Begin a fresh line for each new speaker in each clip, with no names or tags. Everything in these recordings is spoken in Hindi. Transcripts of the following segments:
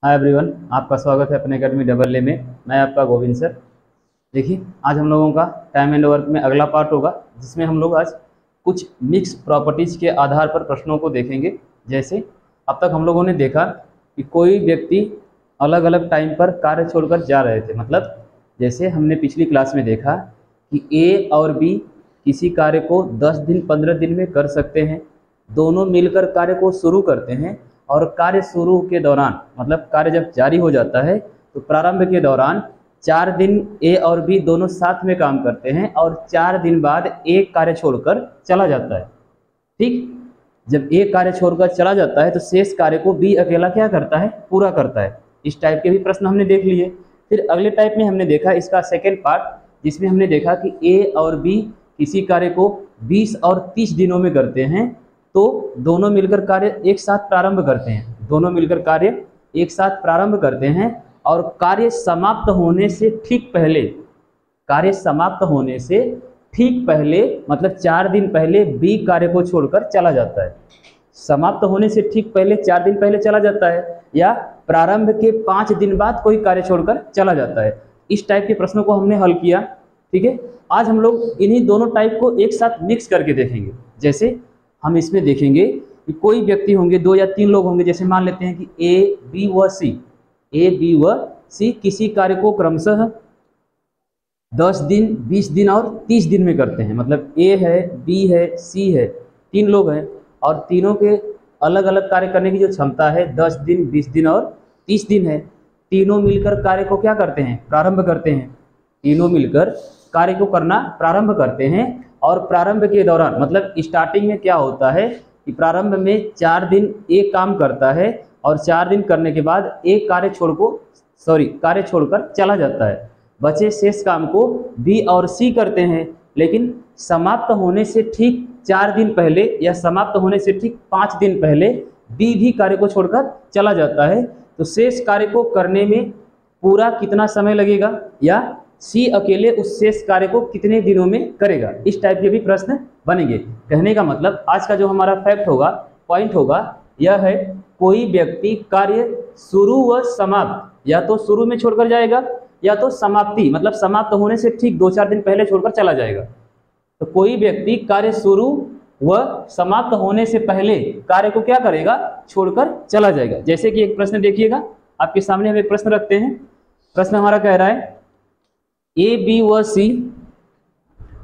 हाय एवरीवन, आपका स्वागत है अपने अकेडमी डबल ए में। मैं आपका गोविंद सर। देखिए, आज हम लोगों का टाइम एंड वर्क में अगला पार्ट होगा, जिसमें हम लोग आज कुछ मिक्स प्रॉपर्टीज़ के आधार पर प्रश्नों को देखेंगे। जैसे अब तक हम लोगों ने देखा कि कोई व्यक्ति अलग अलग टाइम पर कार्य छोड़कर जा रहे थे। मतलब जैसे हमने पिछली क्लास में देखा कि ए और बी किसी कार्य को 10 दिन 15 दिन में कर सकते हैं। दोनों मिलकर कार्य को शुरू करते हैं और कार्य शुरू के दौरान, मतलब कार्य जब जारी हो जाता है तो प्रारंभ के दौरान 4 दिन ए और बी दोनों साथ में काम करते हैं और 4 दिन बाद एक कार्य छोड़कर चला जाता है। ठीक, जब एक कार्य छोड़कर चला जाता है तो शेष कार्य को बी अकेला क्या करता है, पूरा करता है। इस टाइप के भी प्रश्न हमने देख लिए। फिर अगले टाइप में हमने देखा इसका सेकेंड पार्ट, जिसमें हमने देखा कि ए और बी किसी कार्य को 20 और 30 दिनों में करते हैं, तो दोनों मिलकर कार्य एक साथ प्रारंभ करते हैं। दोनों मिलकर कार्य एक साथ प्रारंभ करते हैं और कार्य समाप्त होने से ठीक पहले, कार्य समाप्त होने से ठीक पहले मतलब 4 दिन पहले बी कार्य को छोड़कर चला जाता है। समाप्त होने से ठीक पहले 4 दिन पहले चला जाता है, या प्रारंभ के 5 दिन बाद कोई कार्य छोड़कर चला जाता है। इस टाइप के प्रश्नों को हमने हल किया। ठीक है, आज हम लोग इन्हीं दोनों टाइप को एक साथ मिक्स करके देखेंगे। जैसे हम इसमें देखेंगे कि कोई व्यक्ति होंगे, 2 या 3 लोग होंगे। जैसे मान लेते हैं कि ए बी व सी किसी कार्य को क्रमशः 10 दिन 20 दिन और 30 दिन में करते हैं। मतलब ए है, बी है, सी है, 3 लोग हैं और तीनों के अलग अलग कार्य करने की जो क्षमता है 10 दिन 20 दिन और 30 दिन है। तीनों मिलकर कार्य को क्या करते हैं, प्रारंभ करते हैं। तीनों मिलकर कार्य को करना प्रारंभ करते हैं और प्रारंभ के दौरान, मतलब स्टार्टिंग में क्या होता है कि प्रारंभ में 4 दिन एक काम करता है और 4 दिन करने के बाद एक कार्य छोड़कर चला जाता है। बचे शेष काम को बी और सी करते हैं, लेकिन समाप्त होने से ठीक 4 दिन पहले या समाप्त होने से ठीक 5 दिन पहले बी भी कार्य को छोड़कर चला जाता है। तो शेष कार्य को करने में पूरा कितना समय लगेगा, या सी अकेले उस शेष कार्य को कितने दिनों में करेगा। इस टाइप के भी प्रश्न बनेंगे। कहने का मतलब आज का जो हमारा फैक्ट होगा, पॉइंट होगा, यह है कोई व्यक्ति कार्य शुरू व समाप्त या तो शुरू में छोड़कर जाएगा या तो समाप्ति मतलब समाप्त होने से ठीक 2-4 दिन पहले छोड़कर चला जाएगा। तो कोई व्यक्ति कार्य शुरू व समाप्त होने से पहले कार्य को क्या करेगा, छोड़कर चला जाएगा। जैसे कि एक प्रश्न देखिएगा, आपके सामने हम एक प्रश्न रखते हैं। प्रश्न हमारा कह रहा है ए बी व सी,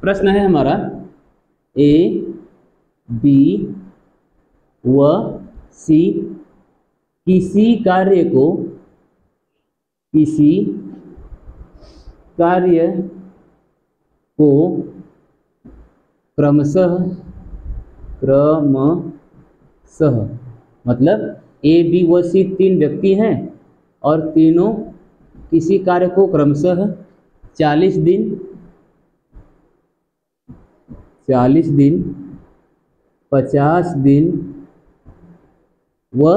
प्रश्न है हमारा ए बी व सी किसी कार्य को क्रमशः मतलब ए बी व सी 3 व्यक्ति हैं और तीनों किसी कार्य को क्रमशः 40 दिन 50 दिन व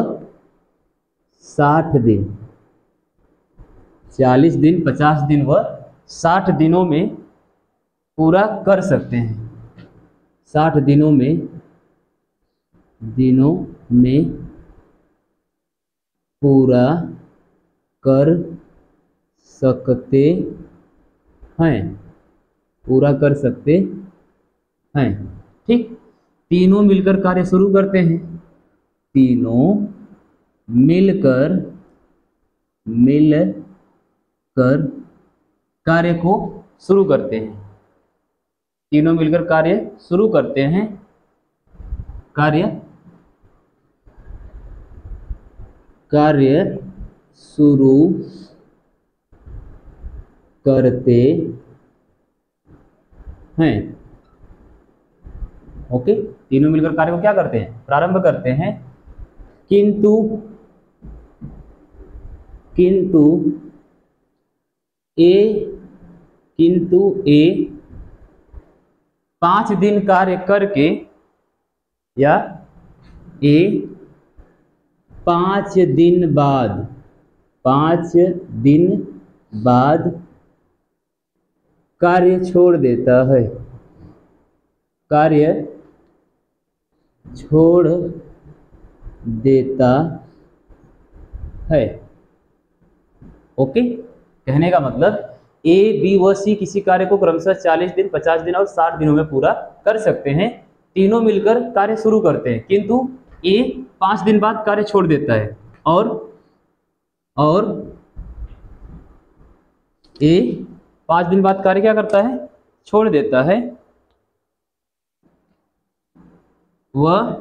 60 दिन, 40 दिन 50 दिन व 60 दिनों में पूरा कर सकते हैं। 60 दिनों में पूरा कर सकते हैं, पूरा कर सकते हैं। ठीक, तीनों मिलकर कार्य शुरू करते हैं। तीनों मिलकर कार्य को शुरू करते हैं। तीनों मिलकर कार्य शुरू करते हैं। कार्य शुरू करते हैं। ओके, तीनों मिलकर कार्य को क्या करते हैं, प्रारंभ करते हैं। किंतु ए 5 दिन कार्य करके, या ए 5 दिन बाद कार्य छोड़ देता है। कार्य छोड़ देता है। ओके, कहने का मतलब ए, बी व सी किसी कार्य को क्रमशः 40 दिन, 50 दिन और 60 दिनों में पूरा कर सकते हैं। तीनों मिलकर कार्य शुरू करते हैं, किंतु ए 5 दिन बाद कार्य छोड़ देता है और ए 5 दिन बाद कार्य क्या करता है, छोड़ देता है। वह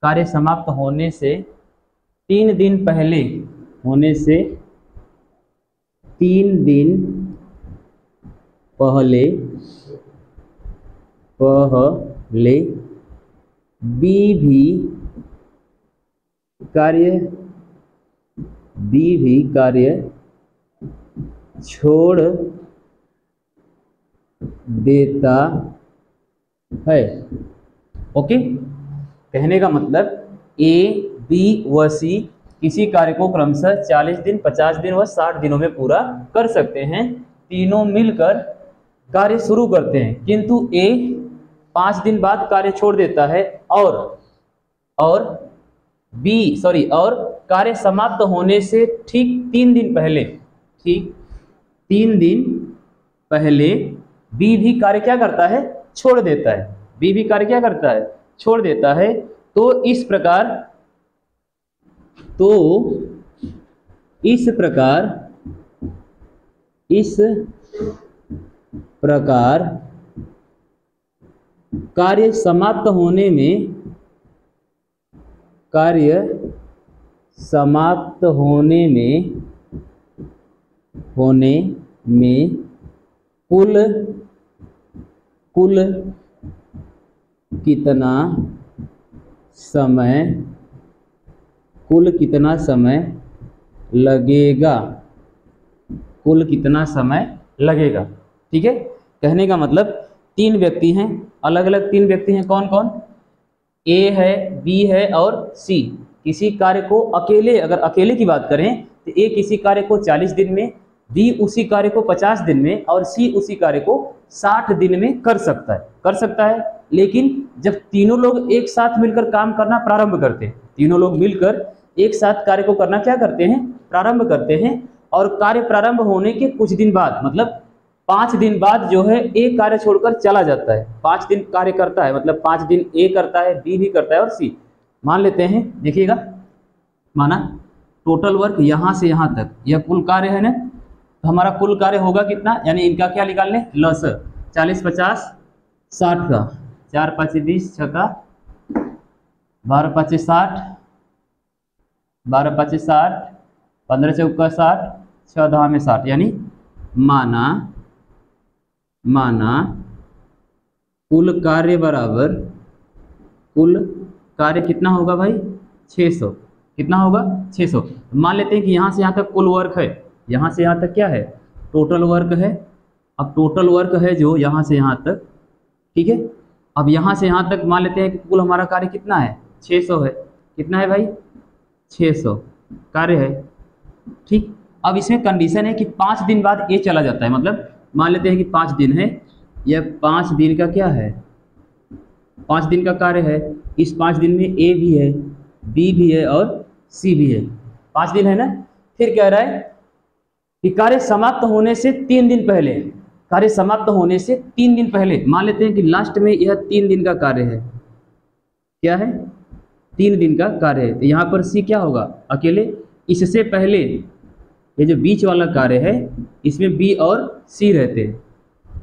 कार्य समाप्त होने से 3 दिन पहले बी भी कार्य छोड़ देता है। ओके, कहने का मतलब ए, बी व सी किसी कार्य को क्रमशः 40 दिन, 50 दिन व 60 दिनों में पूरा कर सकते हैं। तीनों मिलकर कार्य शुरू करते हैं, किंतु ए 5 दिन बाद कार्य छोड़ देता है और कार्य समाप्त होने से ठीक 3 दिन पहले बी भी कार्य क्या करता है, छोड़ देता है। बी भी कार्य क्या करता है, छोड़ देता है। तो इस प्रकार कार्य समाप्त होने में कुल कितना समय लगेगा। ठीक है, कहने का मतलब 3 व्यक्ति हैं, अलग अलग 3 व्यक्ति हैं। कौन कौन? ए है, बी है और सी। किसी कार्य को अगर अकेले की बात करें तो ए किसी कार्य को 40 दिन में, बी उसी कार्य को 50 दिन में और सी उसी कार्य को 60 दिन में कर सकता है। लेकिन जब तीनों लोग एक साथ मिलकर काम करना प्रारंभ करते हैं, तीनों लोग मिलकर एक साथ कार्य को करना क्या करते हैं, प्रारंभ करते हैं। और कार्य प्रारंभ होने के कुछ दिन बाद, मतलब 5 दिन बाद जो है ए कार्य छोड़कर चला जाता है। 5 दिन कार्य करता है, मतलब 5 दिन ए करता है, बी भी करता है और सी। मान लेते हैं, देखिएगा, माना टोटल वर्क यहाँ से यहाँ तक यह कुल कार्य है ना, तो हमारा कुल कार्य होगा कितना, यानी इनका क्या निकाल लें, लसर 40, 50, 60 का 4 5 20, 6 का 12 5 60, 12 5 60, 15 चौका 60, 6 दहा में 60, यानी माना कुल कार्य बराबर, कुल कार्य कितना होगा भाई, 600। कितना होगा, 600। मान लेते हैं कि यहाँ से यहाँ तक कुल वर्क है, यहाँ से यहाँ तक क्या है, टोटल वर्क है। अब टोटल वर्क है जो यहाँ से यहाँ तक, ठीक है। अब यहाँ से यहाँ तक मान लेते हैं कि कुल हमारा कार्य कितना है, 600 है। कितना है भाई, 600 कार्य है, ठीक। अब इसमें कंडीशन है कि 5 दिन बाद ए चला जाता है, मतलब मान लेते हैं कि 5 दिन है, यह 5 दिन का क्या है, 5 दिन का कार्य है। इस 5 दिन में ए भी है, बी भी है और सी भी है, 5 दिन है ना। फिर कह रहा है कि कार्य समाप्त होने से 3 दिन पहले, कार्य समाप्त होने से 3 दिन पहले, मान लेते हैं कि लास्ट में यह 3 दिन का कार्य है, क्या है, 3 दिन का कार्य है। तो यहाँ पर सी क्या होगा, अकेले। इससे पहले ये जो बीच वाला कार्य है, इसमें बी और सी रहते हैं।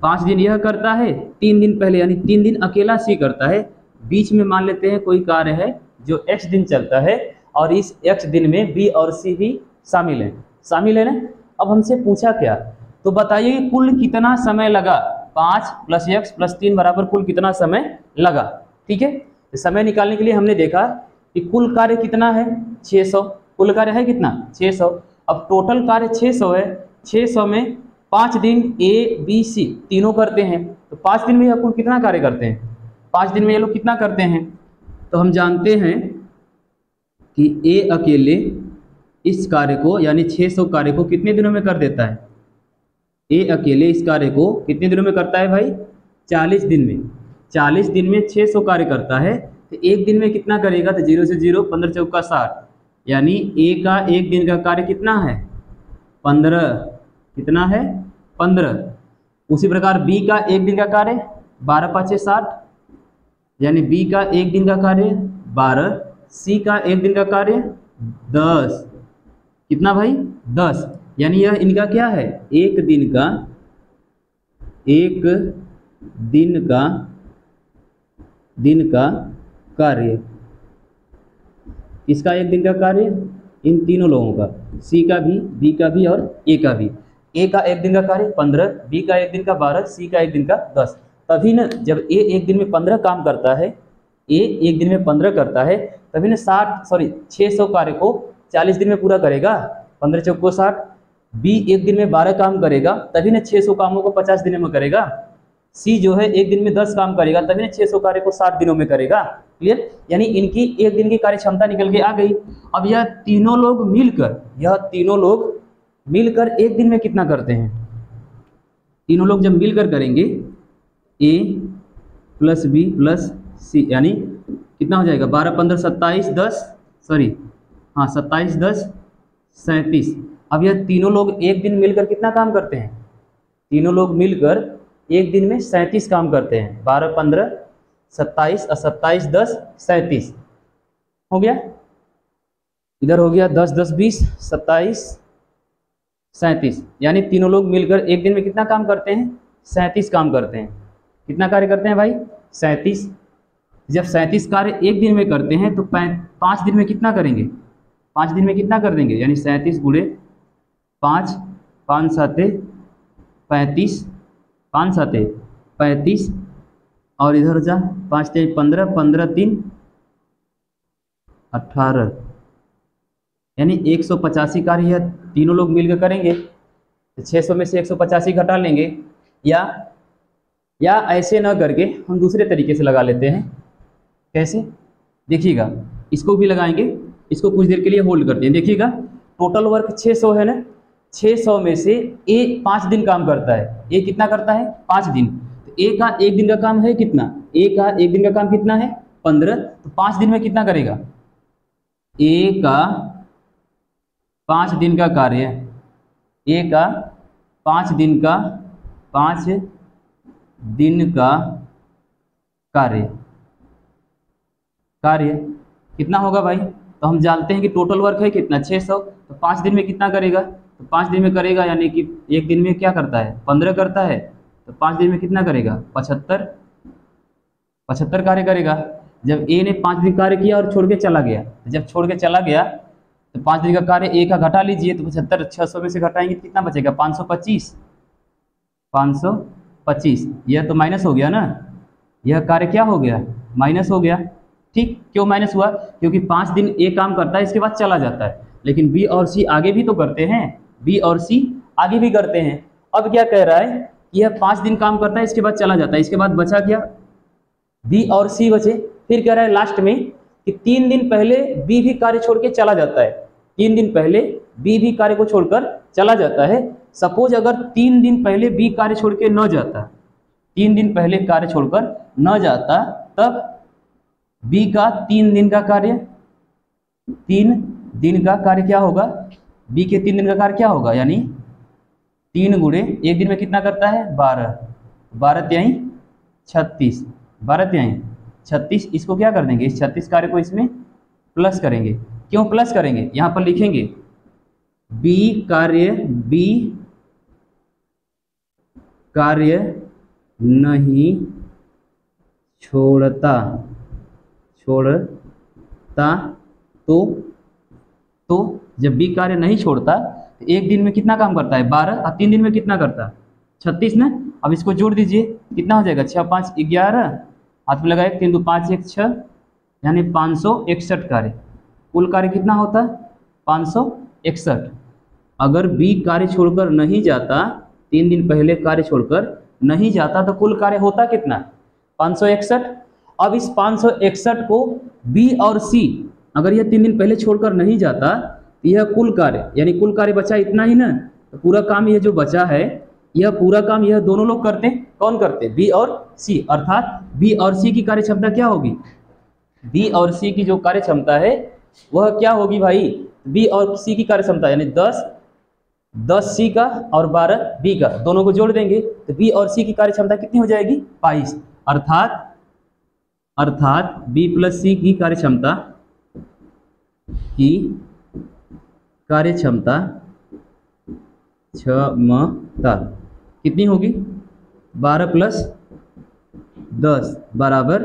5 दिन यह करता है, 3 दिन पहले यानी 3 दिन अकेला सी करता है। बीच में मान लेते हैं कोई कार्य है जो x दिन चलता है, और इस x दिन में बी और सी भी शामिल है ना। अब हमसे पूछा क्या, तो बताइए कि कुल कितना समय लगा, 5 + x + 3 बराबर कुल कितना समय लगा। ठीक है, तो समय निकालने के लिए हमने देखा कि कुल कार्य कितना है, 600। कुल कार्य है कितना, 600। अब टोटल कार्य 600 है, 600 में 5 दिन ए बी सी तीनों करते हैं, तो 5 दिन में यह कुल कितना कार्य करते हैं, 5 दिन में ये लोग कितना करते हैं। तो हम जानते हैं कि ए अकेले इस कार्य को यानी 600 कार्य को कितने दिनों में कर देता है। ए अकेले इस कार्य को कितने दिनों में करता है भाई? 40 दिन में। 40 दिन में 600 कार्य करता है, तो एक दिन में कितना करेगा? तो 0 से 0, 15 चौका 60, यानी ए का एक दिन का कार्य कितना है? 15। कितना है? 15। उसी प्रकार बी का एक दिन का कार्य 12 पाँचे 60, यानी बी का एक दिन का कार्य 12, सी का एक दिन का कार्य 10। कितना भाई? 10। यानी यह इनका क्या है? एक दिन का कार्य। इसका एक दिन का कार्य इन तीनों लोगों का, सी का भी, बी का भी और ए का भी। ए का एक दिन का कार्य 15, बी का एक दिन का 12, सी का एक दिन का 10। तभी ना जब ए एक दिन में 15 काम करता है, ए एक दिन में 15 करता है, तभी ना 600 कार्य को 40 दिन में पूरा करेगा। 15 चौको 60। बी एक दिन में 12 काम करेगा, तभी ना 600 कामों को 50 दिनों में करेगा। सी जो है एक दिन में 10 काम करेगा, तभी ना 600 कार्य को 60 दिनों में करेगा। क्लियर? यानी इनकी एक दिन की कार्य क्षमता निकल के आ गई। अब यह तीनों लोग मिलकर एक दिन में कितना करते हैं? तीनों लोग जब मिलकर करेंगे, ए प्लस बी प्लस सी, यानी कितना हो जाएगा? 12 15 27 10, 27 10 37। अब यह तीनों लोग एक दिन मिलकर कितना काम करते हैं? तीनों लोग मिलकर एक दिन में 37 काम करते हैं। 12 15 27 और 27 10 37 हो गया। इधर हो गया 10 10 20 27 37, यानी तीनों लोग मिलकर एक दिन में कितना काम करते हैं? 37 काम करते हैं। कितना कार्य करते हैं भाई? 37। जब 37 कार्य एक दिन में करते हैं तो 5 दिन में कितना करेंगे? 5 दिन में कितना कर देंगे? यानी 37 गुणे 5, 5 7 35, 5 7 35, और इधर जा 5 3 15, 15 3 18, यानी 185 कार्य यह तीनों लोग मिलकर करेंगे। तो 600 में से 185 घटा लेंगे, या ऐसे ना करके हम दूसरे तरीके से लगा लेते हैं। कैसे? देखिएगा, इसको भी लगाएंगे। इसको कुछ देर के लिए होल्ड करते हैं। देखिएगा, टोटल वर्क 600 है ना। 600 में से ए 5 दिन काम करता है। ए कितना करता है? 5 दिन। तो ए का एक दिन का काम है कितना? ए का एक दिन का काम कितना है? 15। तो 5 दिन में कितना करेगा? ए का 5 दिन का कार्य, ए का 5 दिन का कार्य कितना होगा भाई? तो हम जानते हैं कि टोटल वर्क है कितना? 600। तो 5 दिन में कितना करेगा? तो 5 दिन में करेगा, यानी कि एक दिन में क्या करता है? 15 करता है। तो 5 दिन में कितना करेगा? 75 कार्य करेगा। जब ए ने 5 दिन कार्य किया और छोड़ के चला गया, जब छोड़ के चला गया तो 5 दिन का कार्य ए का घटा लीजिए। तो 75 600 में से घटाएंगे तो कितना बचेगा? 525। यह तो माइनस हो गया ना। यह कार्य क्या हो गया? माइनस हो गया। ठीक, क्यों माइनस हुआ? क्योंकि 5 दिन ए काम करता है, इसके बाद चला जाता है, लेकिन बी और सी आगे भी तो करते हैं। बी और सी आगे भी करते हैं। अब क्या कह रहा है कि यह 5 दिन काम करता है, इसके बाद चला जाता है, इसके बाद बचा क्या? बी और सी बचे। फिर कह रहा है लास्ट में कि 3 दिन पहले बी भी कार्य छोड़ के चला जाता है। 3 दिन पहले बी भी कार्य को छोड़कर चला जाता है। सपोज अगर 3 दिन पहले बी कार्य छोड़ के न जाता, 3 दिन पहले कार्य छोड़कर न जाता, तब बी का 3 दिन का कार्य, 3 दिन का कार्य क्या होगा? बी के 3 दिन का कार्य क्या होगा? यानी 3 गुणे एक दिन में कितना करता है? 12, 12 तिहाई 36, 12 तिहाई 36। इसको क्या कर देंगे? इस 36 कार्य को इसमें प्लस करेंगे। क्यों प्लस करेंगे? यहाँ पर लिखेंगे बी कार्य नहीं छोड़ता तो जब बी कार्य नहीं छोड़ता तो एक दिन में कितना काम करता है? 12, और 3 दिन में कितना करता? 36 ना। अब इसको जोड़ दीजिए, कितना हो जाएगा? 6 5 11, हाथ में लगाए 3 2 5 1 6, यानी 561 कार्य। कुल कार्य कितना होता? 561। अगर बी कार्य छोड़कर नहीं जाता, 3 दिन पहले कार्य छोड़कर नहीं जाता, तो कुल कार्य होता कितना? 561। अब इस 561 को बी और सी अगर यह 3 दिन पहले छोड़कर नहीं जाता तो यह कुल कार्य यानी कुल कार्य बचा इतना ही ना, तो पूरा काम यह जो बचा है यह पूरा काम यह दोनों लोग करते हैं। कौन करते हैं? बी और सी। अर्थात बी और सी की कार्य क्षमता क्या होगी? बी और सी की जो कार्य क्षमता है वह क्या होगी भाई? बी और सी की कार्य क्षमता यानी 10 सी का और 12 बी का, दोनों को जोड़ देंगे तो बी और सी की कार्य क्षमता कितनी हो जाएगी? 22। अर्थात बी प्लस सी की कार्य क्षमता कितनी होगी? 12 प्लस 10 बराबर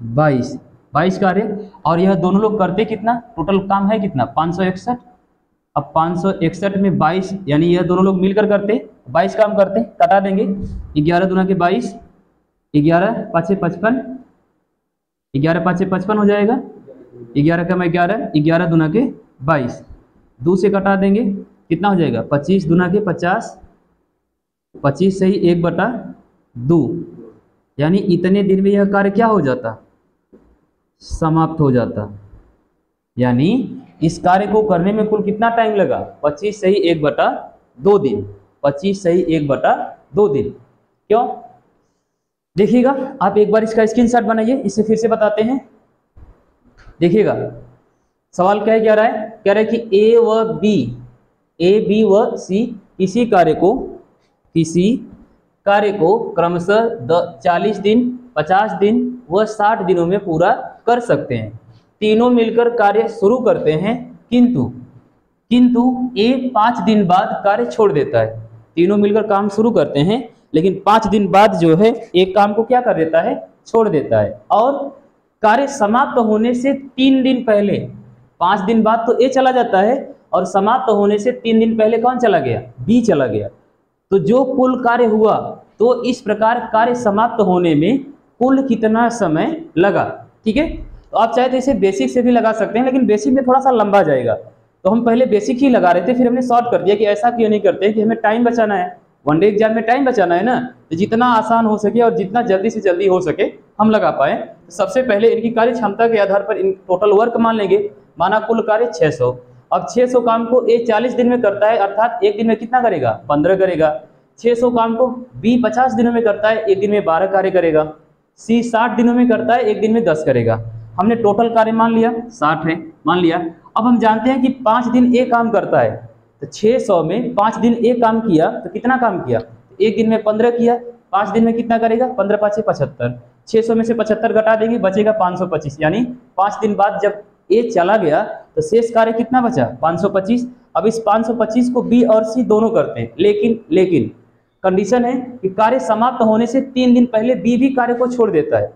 22 कार्य। और यह दोनों लोग करते कितना? टोटल काम है कितना? 561। अब 561 में 22 यानी यह दोनों लोग मिलकर करते 22 काम करते, कटा देंगे। 11 दूना के 22, 11 पाँचे 55, 11 पाँचे 55 हो जाएगा। 11 का मैं 11, 11 दूना के 22, 2 से कटा देंगे कितना हो जाएगा? 25 दूना के 50, 25 से ही 1/2, यानी इतने दिन में यह कार्य क्या हो जाता? समाप्त हो जाता। यानी इस कार्य को करने में कुल कितना टाइम लगा? 25 से ही 1/2 दिन। 25 से ही 1/2 दिन। क्यों? देखिएगा, आप एक बार इसका स्क्रीनशॉट बनाइए, इसे फिर से बताते हैं। देखिएगा सवाल क्या है, क्या रहा है? कह रहा है कि ए बी व सी किसी कार्य को क्रमशः 40 दिन, 50 दिन व 60 दिनों में पूरा कर सकते हैं। तीनों मिलकर कार्य शुरू करते हैं, किंतु ए 5 दिन बाद कार्य छोड़ देता है। तीनों मिलकर काम शुरू करते हैं लेकिन 5 दिन बाद जो है एक काम को क्या कर देता है? छोड़ देता है। और कार्य समाप्त होने से 3 दिन पहले, 5 दिन बाद तो ए चला जाता है और समाप्त होने से 3 दिन पहले कौन चला गया? बी चला गया। तो जो कुल कार्य हुआ, तो इस प्रकार कार्य समाप्त होने में कुल कितना समय लगा? ठीक है, तो आप चाहे तो इसे बेसिक से भी लगा सकते हैं, लेकिन बेसिक में थोड़ा सा लंबा जाएगा, तो हम पहले बेसिक ही लगा रहे थे, फिर हमने शॉर्ट कर दिया कि ऐसा क्यों नहीं करते कि हमें टाइम बचाना है, वनडे एग्जाम में टाइम बचाना है ना, तो जितना आसान हो सके और जितना जल्दी से जल्दी हो सके हम लगा पाए। तो सबसे पहले इनकी कार्य क्षमता के आधार पर इन टोटल वर्क मान लेंगे। माना कुल कार्य 600। अब 600 काम को ए 40 दिन में करता है, अर्थात एक दिन में कितना करेगा? 15 करेगा। 600 काम को बी 50 दिनों में करता है, एक दिन में 12 कार्य करेगा। सी 60 दिनों में करता है, एक दिन में 10 करेगा। हमने टोटल कार्य मान लिया 60 है, मान लिया। अब हम जानते हैं कि 5 दिन ए काम करता है, तो 600 में 5 दिन ए काम किया तो कितना काम किया? एक दिन में 15 किया, 5 दिन में कितना करेगा? 15 5 75। 600 में से 75 घटा देंगे, बचेगा 525। यानी 5 दिन बाद जब ए चला गया तो शेष कार्य कितना बचा? 525। अब इस 525 को बी और सी दोनों करते हैं, लेकिन कंडीशन है कि कार्य समाप्त होने से 3 दिन पहले बी भी कार्य को छोड़ देता है।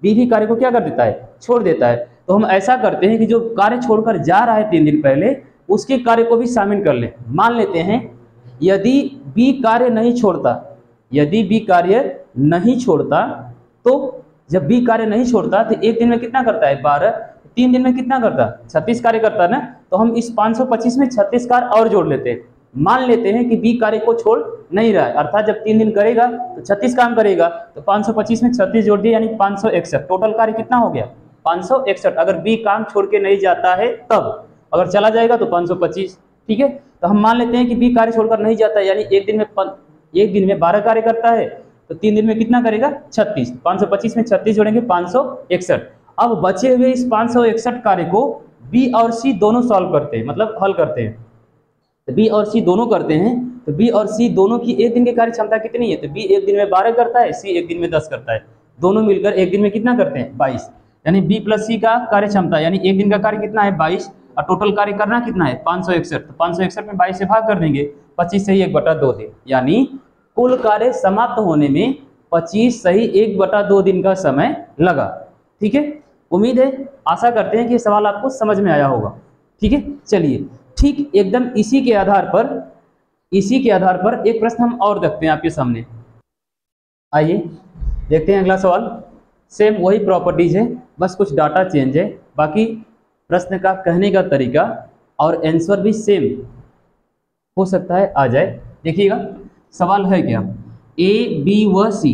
बी भी कार्य को क्या कर देता है? छोड़ देता है। तो हम ऐसा करते हैं कि जो कार्य छोड़कर जा रहा है 3 दिन पहले, उसके कार्य को भी शामिल कर लें। मान लेते हैं यदि बी कार्य नहीं छोड़ता, तो जब बी कार्य नहीं छोड़ता तो एक दिन में कितना करता है? 12। 3 दिन में कितना करता? 36 कार्य करता है ना। तो हम इस 525 में 36 कार्य और जोड़ लेते हैं। मान लेते हैं कि बी कार्य को छोड़ नहीं रहा है, अर्थात जब 3 दिन करेगा तो 36 काम करेगा, तो 525 में 36 जोड़ दिया यानी 561। टोटल कार्य कितना हो गया? 561। अगर बी काम छोड़ के नहीं जाता है तब, अगर चला जाएगा तो 525। ठीक है, तो हम मान लेते हैं कि बी कार्य छोड़कर नहीं जाता है, यानी एक दिन में 12 कार्य करता है, तो 3 दिन में कितना करेगा? 36। 525 में 36 जोड़ेंगे 561। अब बचे हुए इस 561 कार्य को बी और सी दोनों सॉल्व करते हैं, मतलब हल करते हैं। तो बी और सी दोनों करते हैं, तो बी और सी दोनों की एक दिन की कार्य क्षमता कितनी है? तो बी एक दिन में 12 करता है, सी एक दिन में 10 करता है। दोनों मिलकर एक दिन में कितना करते हैं? 22। यानी बी प्लस सी का कार्य क्षमता यानी एक दिन का कार्य कितना है? 22। और टोटल कार्य करना कितना है? 561। तो 561 में 22 से भाग कर देंगे, 25 से ही 1/2 दिन। यानी कुल कार्य समाप्त होने में 25 सही 1/2 दिन का समय लगा। ठीक है, उम्मीद है, आशा करते हैं कि सवाल आपको समझ में आया होगा। ठीक है, चलिए ठीक एकदम इसी के आधार पर एक प्रश्न हम और रखते हैं आपके सामने। आइए देखते हैं अगला सवाल। सेम वही प्रॉपर्टीज है, बस कुछ डाटा चेंज है, बाकी प्रश्न का कहने का तरीका और आंसर भी सेम हो सकता है आ जाए। देखिएगा सवाल है क्या? ए बी व सी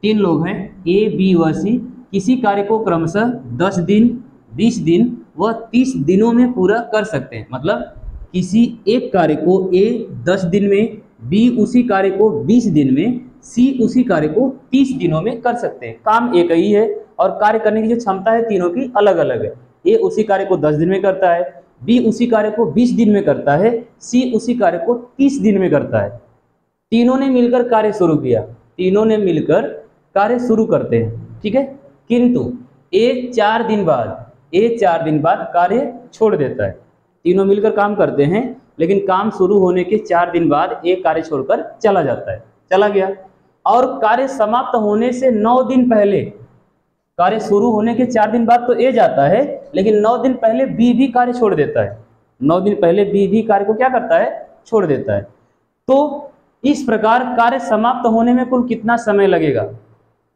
3 लोग हैं, ए बी व सी किसी कार्य को क्रमशः 10 दिन, 20 दिन वह 30 दिनों में पूरा कर सकते हैं। मतलब किसी एक कार्य को ए 10 दिन में, बी उसी कार्य को 20 दिन में, सी उसी कार्य को 30 दिनों में कर सकते हैं। काम एक ही है और कार्य करने की जो क्षमता है तीनों की अलग अलग है। ए उसी कार्य को 10 दिन में करता है, बी उसी कार्य को 20 दिन में करता है, सी उसी कार्य को 30 दिन में करता है। तीनों ने मिलकर कार्य शुरू किया, तीनों ने मिलकर कार्य शुरू करते हैं, ठीक है। किंतु ए 4 दिन बाद कार्य छोड़ देता है। तीनों मिलकर काम करते हैं, लेकिन काम शुरू होने के 4 दिन बाद एक कार्य छोड़कर चला जाता है, चला गया। और कार्य समाप्त होने से 9 दिन पहले, कार्य शुरू होने के 4 दिन बाद तो ए जाता है, लेकिन 9 दिन पहले बी भी कार्य छोड़ देता है। 9 दिन पहले बी भी कार्य को क्या करता है, छोड़ देता है। तो इस प्रकार कार्य समाप्त होने में कुल कितना समय लगेगा,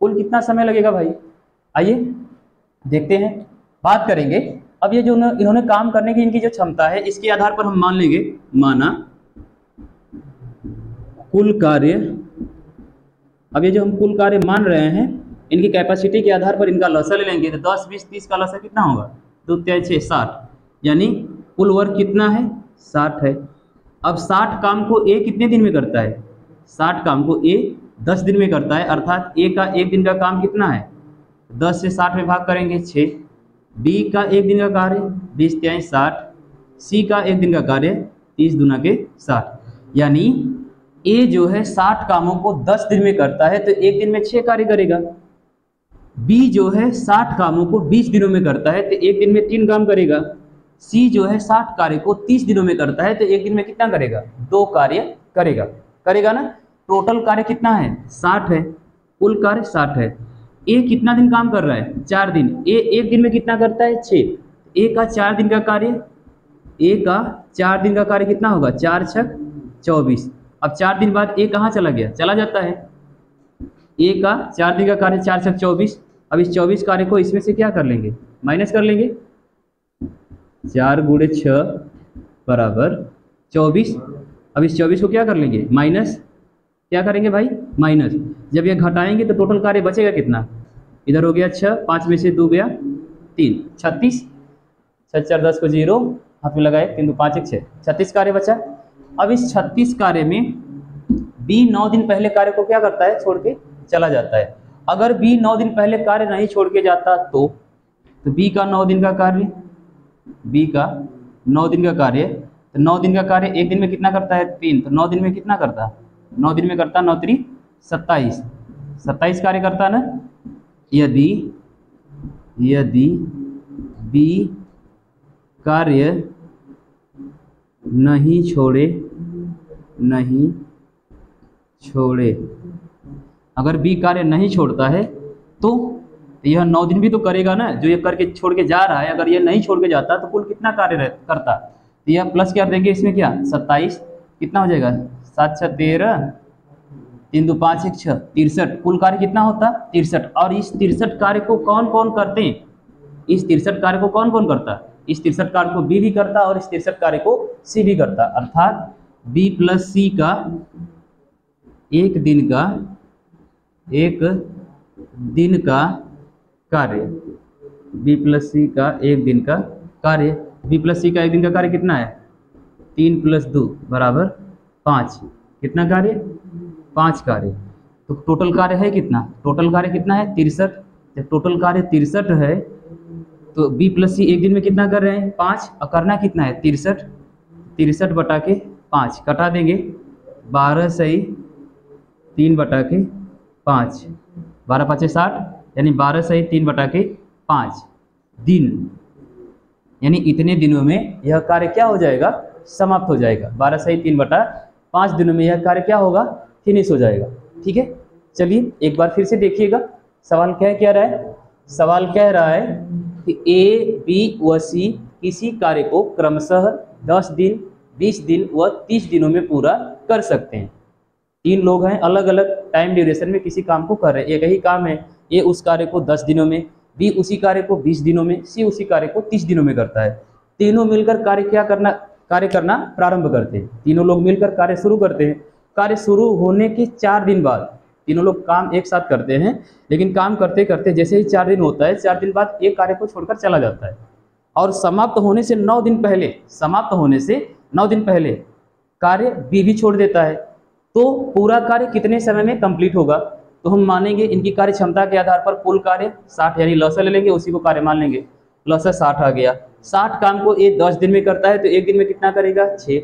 कुल कितना समय लगेगा भाई, आइए देखते हैं, बात करेंगे। अब ये जो इन्होंने काम करने की इनकी जो क्षमता है, इसके आधार पर हम मान लेंगे, माना कुल कार्य, अब ये जो हम कुल कार्य मान रहे हैं, इनकी कैपेसिटी के आधार पर इनका लसा ले लेंगे तो 10, 20, 30 का लसा कितना होगा, 2 3 6 60, यानी कुल वर्क कितना है, 60 है। अब 60 काम को ए कितने दिन में करता है, 60 काम को ए 10 दिन में करता है, अर्थात ए का एक दिन का काम कितना है, 10 से 60 में भाग करेंगे 6। बी का एक दिन का कार्य 20 3 60, सी का एक दिन का कार्य 30 दूना के 60, यानी ए जो है 60 कामों को 10 दिन में करता है तो एक दिन में 6 कार्य करेगा। बी जो है 60 कामों को 20 दिनों में करता है तो एक दिन में 3 काम करेगा। सी जो है 60 कार्य को 30 दिनों में करता है तो एक दिन में कितना करेगा, 2 कार्य करेगा, करेगा ना। टोटल कार्य कितना है, 60 है, कुल कार्य 60 है। ए कितना दिन काम कर रहा है, 4 दिन, ए एक दिन में कितना करता है, 6। ए का 4 दिन का कार्य, ए का 4 दिन का कार्य कितना होगा, 4 6 24। अब 4 दिन बाद ए कहाँ चला गया, चला जाता है। ए का 4 दिन का कार्य 4 6 24। अब इस 24 कार्य को इसमें से क्या कर लेंगे, माइनस कर लेंगे। 4 × 6 बराबर 24। अब इस 24 को क्या कर लेंगे, माइनस, क्या करेंगे भाई, माइनस। जब ये घटाएंगे तो टोटल कार्य बचेगा कितना, इधर हो गया 6, 5 में से 2 गया 3, 36, 6 4 10 को 0 हाथ में लगाए, 3 2 5 1 6, 36 कार्य बचा। अब इस 36 कार्य में बी 9 दिन पहले कार्य को क्या करता है, छोड़ के चला जाता है। अगर बी 9 दिन पहले कार्य नहीं छोड़ के जाता तो बी का 9 दिन का कार्य, बी का 9 दिन का कार्य, तो 9 दिन का कार्य एक दिन में कितना करता है, 3, तो 9 दिन में कितना करता, 9 दिन में करता 9 3 27, 27 कार्य करता ना। यदि बी कार्य नहीं छोड़े, अगर बी कार्य नहीं छोड़ता है तो यह 9 दिन भी तो करेगा ना, जो ये करके छोड़ के जा रहा है। अगर ये नहीं छोड़ के जाता तो कुल कितना कार्य करता, तो यह प्लस क्या देंगे इसमें, क्या 27, कितना हो जाएगा, 7 6 13, 3 2 5 1 6 63, कुल कार्य कितना होता, 63। और इस 63 कार्य को कौन कौन करते हैं, इस 63 कार्य को कौन कौन करता, इस 63 कार्य को बी भी करता और इस 63 कार्य को सी भी करता, अर्थात बी प्लस सी का एक दिन का कार्य, बी प्लस सी का एक दिन का कार्य, बी प्लस सी का एक दिन का कार्य कितना है, 3 + 2 बराबर 5, कितना कार्य, 5 कार्य। तो टोटल कार्य है कितना, टोटल कार्य कितना है, 63। जब टोटल कार्य 63 है तो बी प्लस सी एक दिन में कितना कर रहे हैं, 5, और करना कितना है, 63, 63 बटा के 5 कटा देंगे, 12 सही 3 बटा के 5, 12 5 60, यानी 12 सही 3 बटा के 5 दिन, यानी इतने दिनों में यह कार्य क्या हो जाएगा, समाप्त हो जाएगा। 12 सही 3 बटा 5 दिनों में यह कार्य क्या होगा, फिनिश हो जाएगा। ठीक है, चलिए एक बार फिर से देखिएगा सवाल क्या रहा है। सवाल कह रहा है कि ए, बी व सी किसी कार्य को क्रमशः 10 दिन, 20 दिन व 30 दिनों में पूरा कर सकते हैं। 3 लोग हैं, अलग अलग टाइम ड्यूरेशन में किसी काम को कर रहे हैं। एक ही काम है, ए उस कार्य को 10 दिनों में, बी उसी कार्य को 20 दिनों में, सी उसी कार्य को 30 दिनों में करता है। तीनों मिलकर कार्य करना प्रारंभ करते हैं। तीनों लोग मिलकर कार्य शुरू करते हैं। कार्य शुरू होने के 4 दिन बाद तीनों लोग काम एक साथ करते हैं, लेकिन काम करते करते जैसे ही 4 दिन होता है, 4 दिन बाद एक कार्य को छोड़कर चला जाता है और समाप्त होने से 9 दिन पहले, समाप्त होने से 9 दिन पहले कार्य बी भी छोड़ देता है। तो पूरा कार्य कितने समय में कंप्लीट होगा? तो हम मानेंगे इनकी कार्य क्षमता के आधार पर कुल कार्य 60, यानी लॉसर ले लेंगे, उसी को कार्य मान लेंगे। लॉसर 60 आ गया। 60 काम को ए 10 दिन में करता है तो एक दिन में कितना करेगा? 6।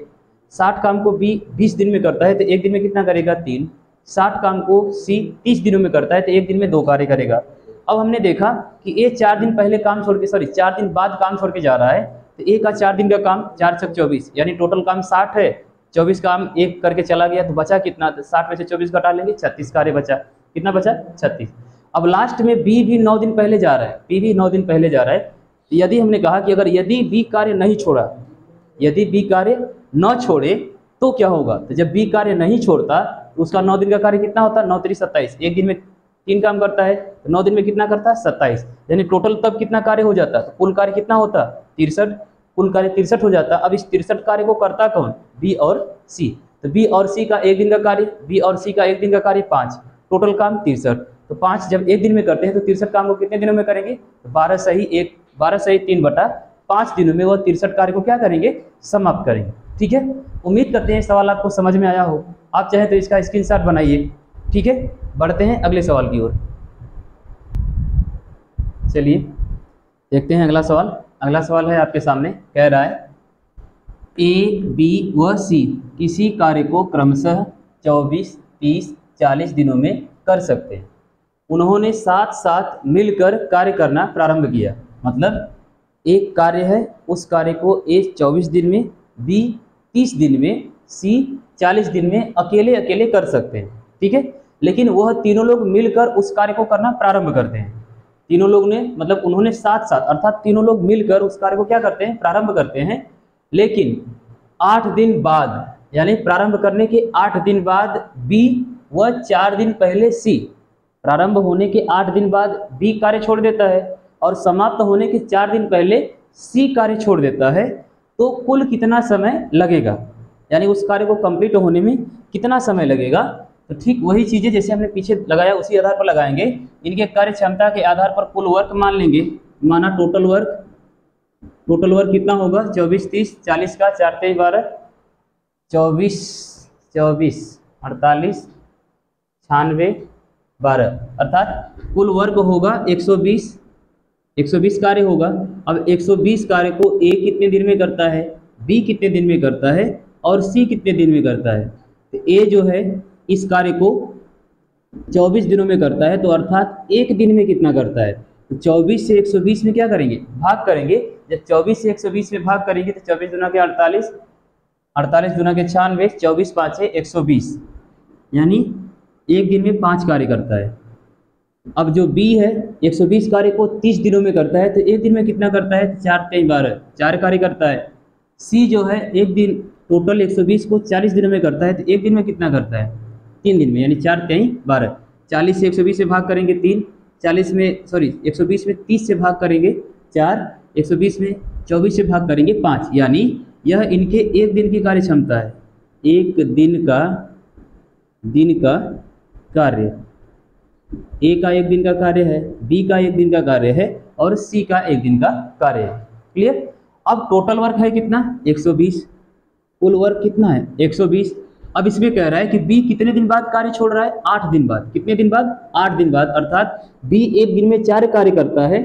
60 काम को बी 20 दिन में करता है तो एक दिन में कितना करेगा? 3। 60 काम को सी 30 दिनों में करता है तो एक दिन में 2 कार्य करेगा। अब हमने देखा कि ए 4 दिन पहले काम छोड़ के, 4 दिन बाद काम छोड़ के जा रहा है, तो ए का 4 दिन का काम 4 छक 24, यानी टोटल काम 60 है। 24 काम एक करके चला गया तो बचा कितना? तो 60 में से 24 घटा लेंगे, 36 कार्य बचा। कितना बचा? 36। अब लास्ट में बी भी 9 दिन पहले जा रहा है, बी भी 9 दिन पहले जा रहा है। तो यदि हमने कहा कि अगर यदि बी कार्य नहीं छोड़ा, यदि बी कार्य न छोड़े तो क्या होगा? तो जब बी कार्य नहीं छोड़ता तो उसका 9 दिन का कार्य कितना होता है? 9 3 27, एक दिन में 3 काम करता है तो 9 दिन में कितना करता है? 27, यानी टोटल तब कितना कार्य हो जाता है? तो कुल कार्य कितना होता? 63, कुल कार्य 63 हो जाता। अब इस 63 कार्य को करता कौन? बी और सी। तो बी और सी का एक दिन का कार्य, बी और सी का एक दिन का कार्य 5, टोटल काम 63। तो 5 जब एक दिन में करते हैं तो 63 काम को कितने दिनों में करेंगे? तो 12 सही 3 बटा 5 दिनों में वो 63 कार्य को क्या करेंगे? समाप्त करेंगे। ठीक है, उम्मीद करते हैं सवाल आपको समझ में आया हो। आप चाहें तो इसका स्क्रीनशॉट बनाइए। ठीक है, बढ़ते हैं अगले सवाल की ओर। चलिए देखते हैं अगला सवाल। अगला सवाल है आपके सामने, कह रहा है ए, बी व सी किसी कार्य को क्रमशः 24, 30, 40 दिनों में कर सकते हैं। उन्होंने साथ साथ मिलकर कार्य करना प्रारंभ किया। मतलब एक कार्य है, उस कार्य को ए 24 दिन में, बी 30 दिन में, सी 40 दिन में अकेले अकेले कर सकते हैं। ठीक है, लेकिन वह तीनों लोग मिलकर उस कार्य को करना प्रारंभ करते हैं। तीनों लोग ने, मतलब उन्होंने साथ साथ, अर्थात तीनों लोग मिलकर उस कार्य को क्या करते हैं? प्रारंभ करते हैं। लेकिन 8 दिन बाद, यानी प्रारंभ करने के 8 दिन बाद बी व 4 दिन पहले सी, प्रारंभ होने के 8 दिन बाद बी कार्य छोड़ देता है और समाप्त होने के 4 दिन पहले सी कार्य छोड़ देता है। तो कुल कितना समय लगेगा, यानी उस कार्य को कंप्लीट होने में कितना समय लगेगा? तो ठीक वही चीज़ें जैसे हमने पीछे लगाया उसी आधार पर लगाएंगे। इनके कार्य क्षमता के आधार पर कुल वर्क मान लेंगे। माना टोटल वर्क कितना होगा? 24, 30, 40 का 4 3 12, 24, 48, 96, 12, अर्थात कुल वर्क होगा 120 कार्य होगा। अब 120 कार्य को ए कितने दिन में करता है, बी कितने दिन में करता है और सी कितने दिन में करता है? तो ए जो है इस कार्य को 24 दिनों में करता है, तो अर्थात एक दिन में कितना करता है? तो 24 से 120 में क्या करेंगे? भाग करेंगे। जब 24 से 120 में भाग करेंगे तो 24 दूना के 48, 48 दूना के 96, 24 5 है 120, यानी एक दिन में 5 कार्य करता है। अब जो बी है 120 कार्य को 30 दिनों में करता है, तो एक दिन में कितना करता है? 4 3 12, 4 कार्य करता है। सी जो है एक दिन, टोटल 120 को 40 दिनों में करता है, तो एक दिन में कितना करता है? 3 दिन में, यानी 4 3 12। 40 से 120 से भाग करेंगे 3, 120 में 30 से भाग करेंगे 4, 120 में 24 से भाग करेंगे 5, यानी यह इनके एक दिन की कार्य क्षमता है। एक दिन का कार्य, ए का एक दिन का कार्य है, बी का एक दिन का कार्य है और सी का एक दिन का कार्य है। क्लियर? अब टोटल वर्क है कितना? 120, कुल वर्क कितना है? 120। अब इसमें कह रहा है कि बी कितने दिन बाद कार्य छोड़ रहा है? 8 दिन बाद। कितने दिन बाद? 8 दिन बाद, अर्थात बी एक दिन में 4 कार्य करता है,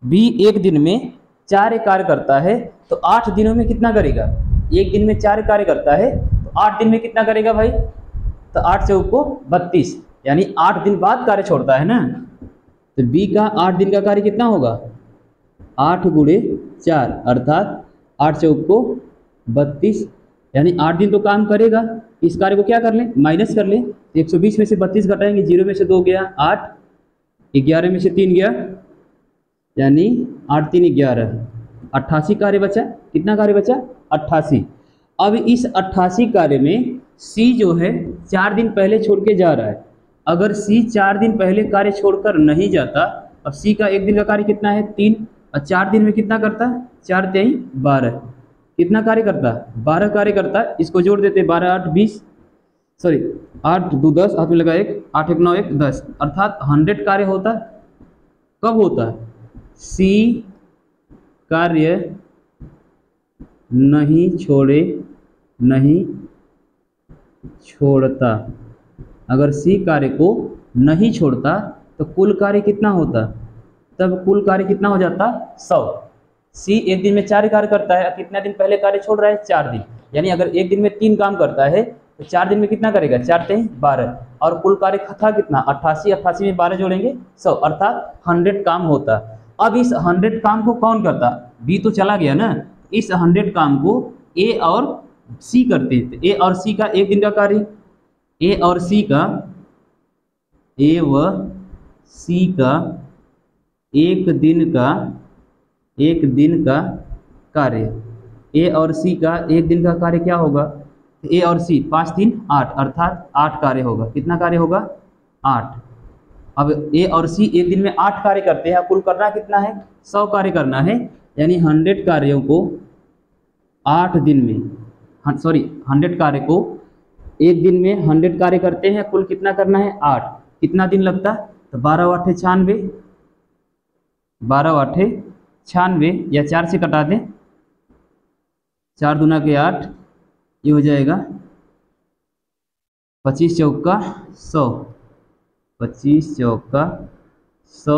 बी एक दिन में 4 कार्य करता है, तो 8 दिनों में कितना करेगा? एक दिन में 4 कार्य करता है तो 8 दिन में कितना करेगा भाई? तो 8 चौक को 32, यानी 8 दिन बाद कार्य छोड़ता है ना। तो बी का 8 दिन का कार्य कितना होगा? 8 गुणे 4, अर्थात 8 चौक को 32, यानी 8 दिन तो काम करेगा। इस कार्य को क्या कर लें? माइनस कर लें। 120 में से 32 घटाएंगे, 0 में से 2 गया 8, 11 में से 3 गया, यानी 8 3 11, 88 कार्य बचा। कितना कार्य बचा? 88। अब इस 88 कार्य में सी जो है 4 दिन पहले छोड़ के जा रहा है। अगर सी 4 दिन पहले कार्य छोड़कर नहीं जाता, अब सी का एक दिन का कार्य कितना है? 3, और 4 दिन में कितना करता है? 4 3 12, कितना कार्य करता है? 12 कार्य करता है। इसको जोड़ देते, 12 8 20, सॉरी 8 2 10, हाथ में लगा 1, 8 1 9 1 10, अर्थात 100 कार्य होता है। कब होता है? सी कार्य नहीं छोड़ता। अगर सी कार्य को नहीं छोड़ता तो कुल कार्य कितना होता? तब कुल कार्य कितना हो जाता? 100। सी एक दिन में 4 कार्य करता है, कितना दिन पहले कार्य छोड़ रहा है? 4 दिन। यानी अगर एक दिन में 3 काम करता है तो 4 दिन में कितना करेगा? 4 3 12, और कुल कार्य था कितना? 88। 88 में 12 जोड़ेंगे 100, अर्थात 100 काम होता। अब इस 100 काम को कौन करता? बी तो चला गया ना। इस 100 काम को ए और सी करते हैं। ए और सी का एक दिन का कार्य, ए और सी का, ए व सी का एक दिन का कार्य। ए और सी का एक दिन का कार्य क्या होगा? ए और सी 5 3 8, अर्थात 8 कार्य होगा। कितना कार्य होगा? 8। अब ए और सी एक दिन में 8 कार्य करते हैं, कुल करना कितना है? 100 कार्य करना है। यानी 100 कार्यों को 8 दिन में, 100 कार्य को एक दिन में 100 कार्य करते हैं, कुल कितना करना है? 8। कितना दिन लगता? तो 12 8 96, 12 8 96, या 4 से कटा दें, 4 दूना के 8, ये हो जाएगा 25 चौका 100, 25 चौका 100,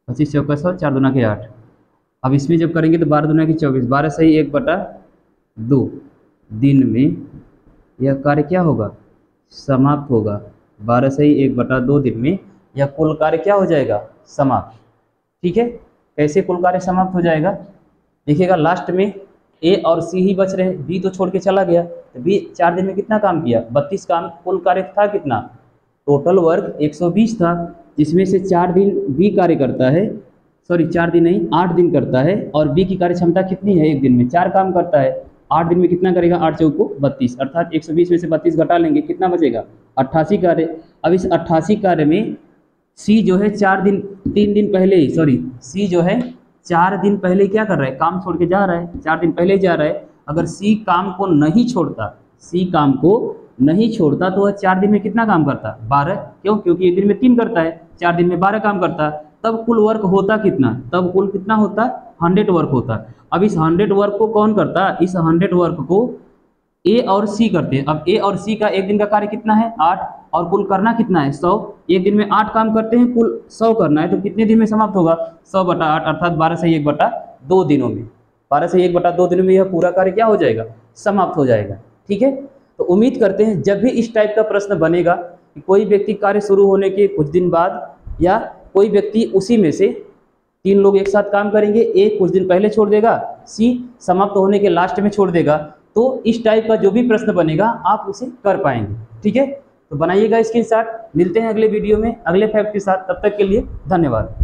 25 चौका 100, 4 दूना के 8। अब इसमें जब करेंगे तो 12 दूना की 24, 12 सही 1/2 दिन में यह कार्य क्या होगा? समाप्त होगा। 12 सही 1/2 दिन में यह कुल कार्य क्या हो जाएगा? समाप्त। ठीक है, कैसे कुल कार्य समाप्त हो जाएगा? देखिएगा, लास्ट में ए और सी ही बच रहे, बी तो छोड़ के चला गया। तो बी 4 दिन में कितना काम किया? 32 काम। कुल कार्य था कितना? टोटल वर्क 120 था, जिसमें से 4 दिन बी कार्य करता है, 4 दिन नहीं 8 दिन करता है। और बी की कार्य क्षमता कितनी है? एक दिन में 4 काम करता है, 8 दिन में कितना करेगा? 8 चौको 32, अर्थात 120 में से 32 घटा लेंगे, कितना बचेगा? 88 कार्य। अब इस 88 कार्य में सी जो है 4 दिन 3 दिन पहले ही, सी जो है 4 दिन पहले क्या कर रहा है? काम छोड़ के जा रहा है, 4 दिन पहले जा रहा है। अगर सी काम को नहीं छोड़ता, तो वह 4 दिन में कितना काम करता? 12। क्यों? क्योंकि एक दिन में 3 करता है, 4 दिन में 12 काम करता है। तब कुल वर्क होता कितना? तब कुल कितना होता? 100 वर्क होता। अब इस 100 वर्क को कौन करता? इस 100 वर्क को ए और सी करते हैं। अब ए और सी का एक दिन का कार्य कितना है? 8, और कुल करना कितना है? 100। एक दिन में 8 काम करते हैं, कुल 100 करना है, तो कितने दिन में समाप्त होगा? 100/8, अर्थात 12 से 1/2 दिनों में। 12 से 1/2 दिनों में यह पूरा कार्य क्या हो जाएगा? समाप्त हो जाएगा। ठीक है, तो उम्मीद करते हैं जब भी इस टाइप का प्रश्न बनेगा कि कोई व्यक्ति कार्य शुरू होने के कुछ दिन बाद, या कोई व्यक्ति उसी में से 3 लोग एक साथ काम करेंगे, ए कुछ दिन पहले छोड़ देगा, सी समाप्त होने के लास्ट में छोड़ देगा, तो इस टाइप का जो भी प्रश्न बनेगा आप उसे कर पाएंगे। ठीक है, तो बनाइएगा स्क्रीनशॉट। मिलते हैं अगले वीडियो में अगले फैक्ट के साथ, तब तक के लिए धन्यवाद।